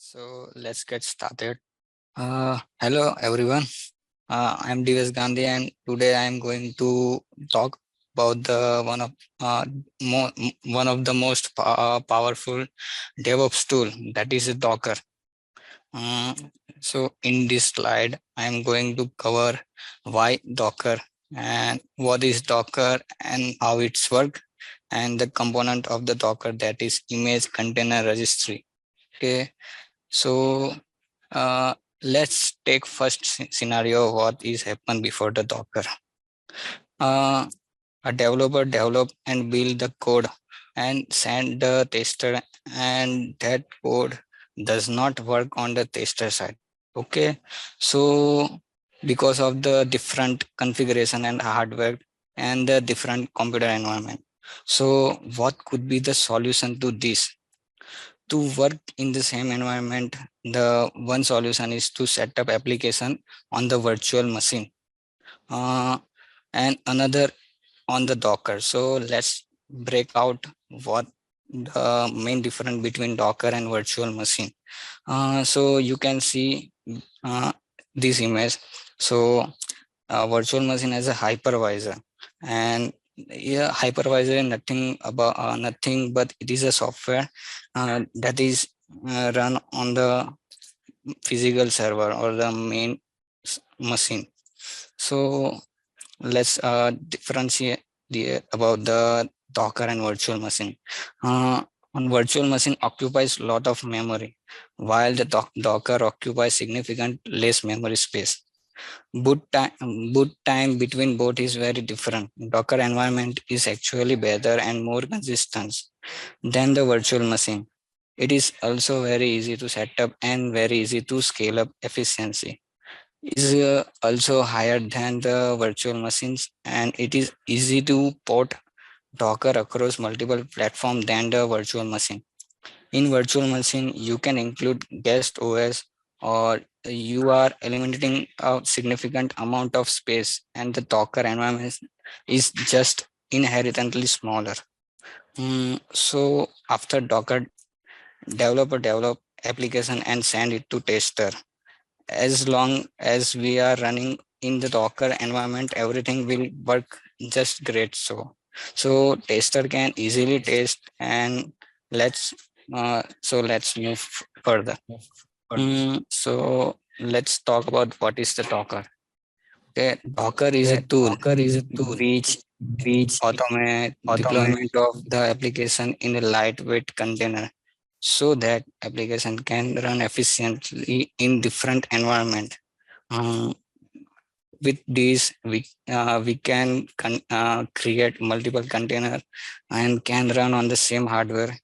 So let's get started. Hello everyone. I'm Divyesh Gandhi, and today I'm going to talk about the one of the most powerful DevOps tool, that is Docker. Uh, so in this slide, I'm going to cover why Docker and what is Docker and how it's work, and the component of the Docker, that is image container registry. Okay, so uh, let's take first scenario. What is happen before the Docker? Uh, a developer develop and build the code and send the tester, and that code does not work on the tester side. Okay, so because of the different configuration and hardware and the different computer environment. So what could be the solution to this? To work in the same environment, the one solution is to set up application on the virtual machine, uh, and another on the Docker. So let's break out what the main difference between Docker and virtual machine. So you can see uh, this image. So virtual machine as a hypervisor, and yeah, hypervisor is nothing but it is a software that is run on the physical server or the main machine. So let's differentiate about the Docker and virtual machine. uh, on virtual machine occupies lot of memory, while the Docker occupies significant less memory space. Boot time between both is very different. Docker environment is actually better and more consistent than the virtual machine. It is also very easy to set up and very easy to scale up. Efficiency is also higher than the virtual machines, and it is easy to port Docker across multiple platforms than the virtual machine. In virtual machine, you can include guest OS, or you are eliminating a significant amount of space, and the Docker environment is just inherently smaller. So after Docker, developer develop application and send it to tester. As long as we are running in the Docker environment, everything will work just great. So tester can easily test, and let's move further. So let's talk about what is the Docker. Okay, Docker is a tool which automate deployment of the application in a lightweight container, so that application can run efficiently in different environment. Um, with this, we can create multiple container and can run on the same hardware.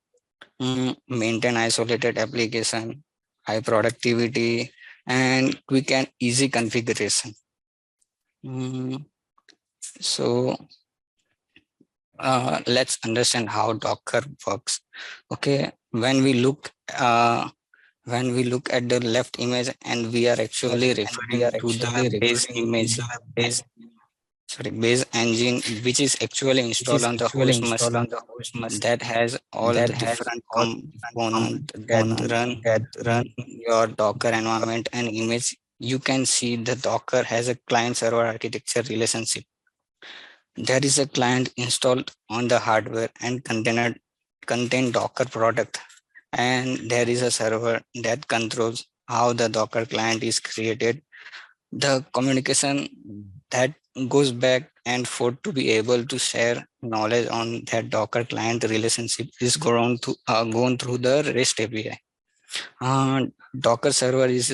Maintain isolated application, high productivity, and quick and easy configuration. Mm, so let's understand how Docker works. Okay, when we look at the left image, and we are actually referring to the base image, base engine, which is actually installed on the host machine, that has all the different components that run your Docker environment and image. You can see the Docker has a client server architecture relationship. There is a client installed on the hardware and contain Docker product, and there is a server that controls how the Docker client is created. The communication that goes back and forth to be able to share knowledge on that Docker client relationship is gone through the REST API. Docker server is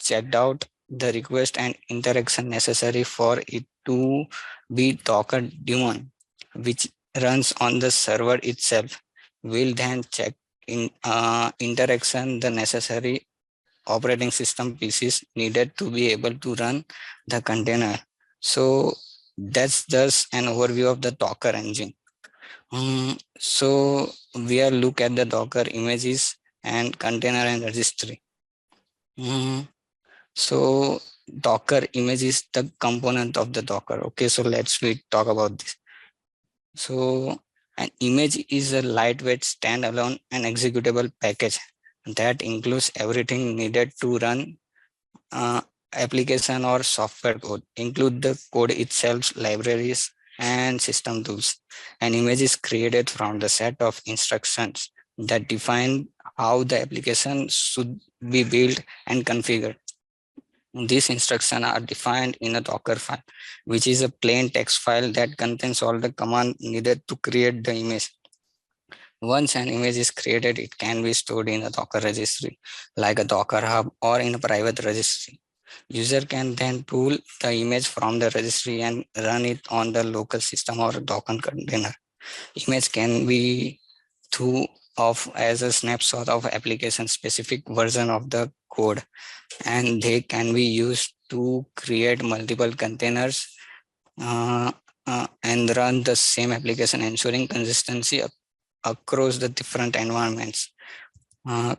checked out the request and interaction necessary for it to be Docker daemon, which runs on the server itself. Will then check in interaction the necessary operating system pieces needed to be able to run the container. So that's just an overview of the Docker engine. So we are look at the Docker images and container and registry. So Docker image is the component of the Docker. Okay, so we talk about this. So an image is a lightweight standalone and executable package that includes everything needed to run uh, application or software code, include the code itself, libraries, and system tools. An image is created from the set of instructions that define how the application should be built and configured. These instructions are defined in a Docker file, which is a plain text file that contains all the command needed to create the image. Once an image is created, it can be stored in a Docker registry, like a Docker Hub or in a private registry. User can then pull the image from the registry and run it on the local system or Docker container. Image can be through of as a snapshot of application specific version of the code, and they can be used to create multiple containers uh, and run the same application, ensuring consistency across the different environments. Now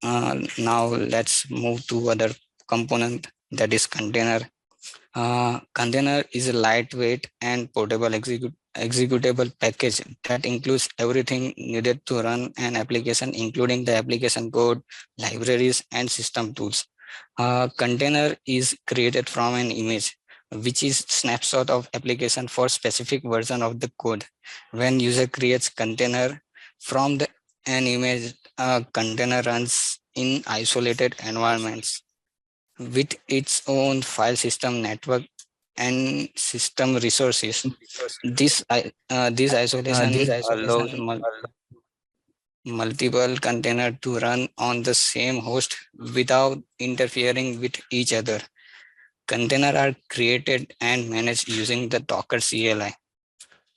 let's move to other component, that is container. Container is a lightweight and portable executable package that includes everything needed to run an application, including the application code, libraries, and system tools. Container is created from an image, which is snapshot of application for specific version of the code. When user creates container from an image, a container runs in isolated environments with its own file system, network, and system resources. This isolation allows multiple containers to run on the same host without interfering with each other. Containers are created and managed using the Docker CLI,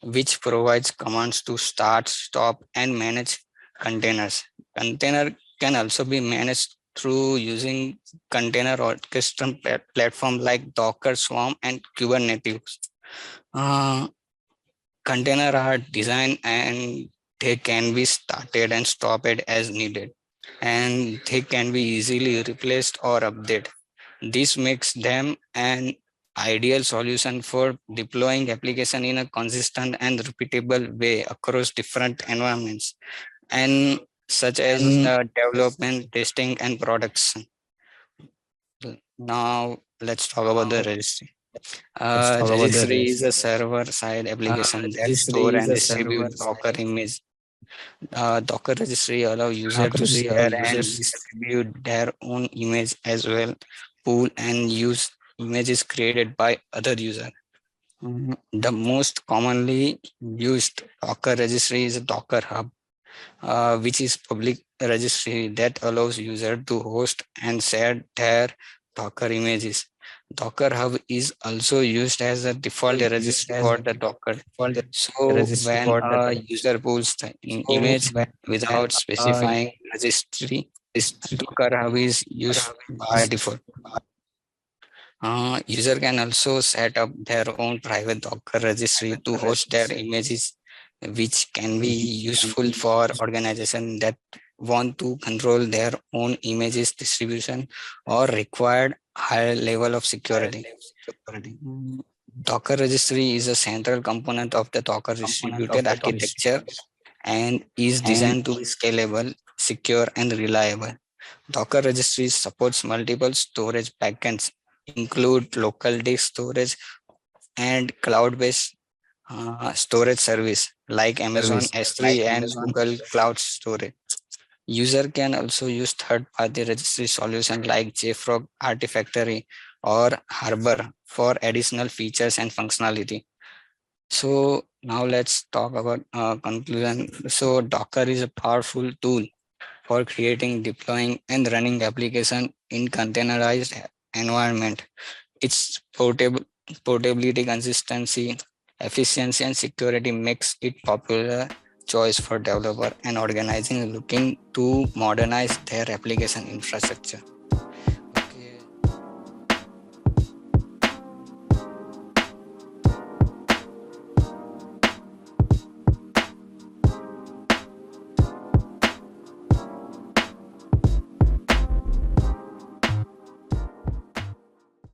which provides commands to start, stop, and manage containers. Container can also be managed through using container orchestration platform like Docker Swarm and Kubernetes. Uh, Container are designed and they can be started and stopped as needed, and they can be easily replaced or updated. This makes them an ideal solution for deploying application in a consistent and repeatable way across different environments, and such as development, testing, and production. Now let's talk about the registry. Registry is a server-side application that store and distribute Docker image. Docker registry allow user to share and distribute their own image as well, pool and use images created by other user. The most commonly used Docker registry is Docker Hub, which is public registry that allows user to host and share their Docker images. Docker Hub is also used as a default registry for the Docker. So when a user pulls the image without specifying registry, Docker Hub is used by default. User can also set up their own private Docker registry to host their images, which can be useful for organizations that want to control their own images distribution or require higher level of security. Docker registry is a central component of the Docker distributed architecture and is designed to be scalable, secure, and reliable. Docker registry supports multiple storage backends, include local disk storage and cloud-based storage service like Amazon S3 and Google Cloud Storage. User can also use third-party registry solutions like JFrog, Artifactory, or Harbor for additional features and functionality. So now let's talk about conclusion. So Docker is a powerful tool for creating, deploying, and running application in containerized environment. Its portability, consistency, efficiency, and security makes it popular choice for developer and organizing looking to modernize their application infrastructure.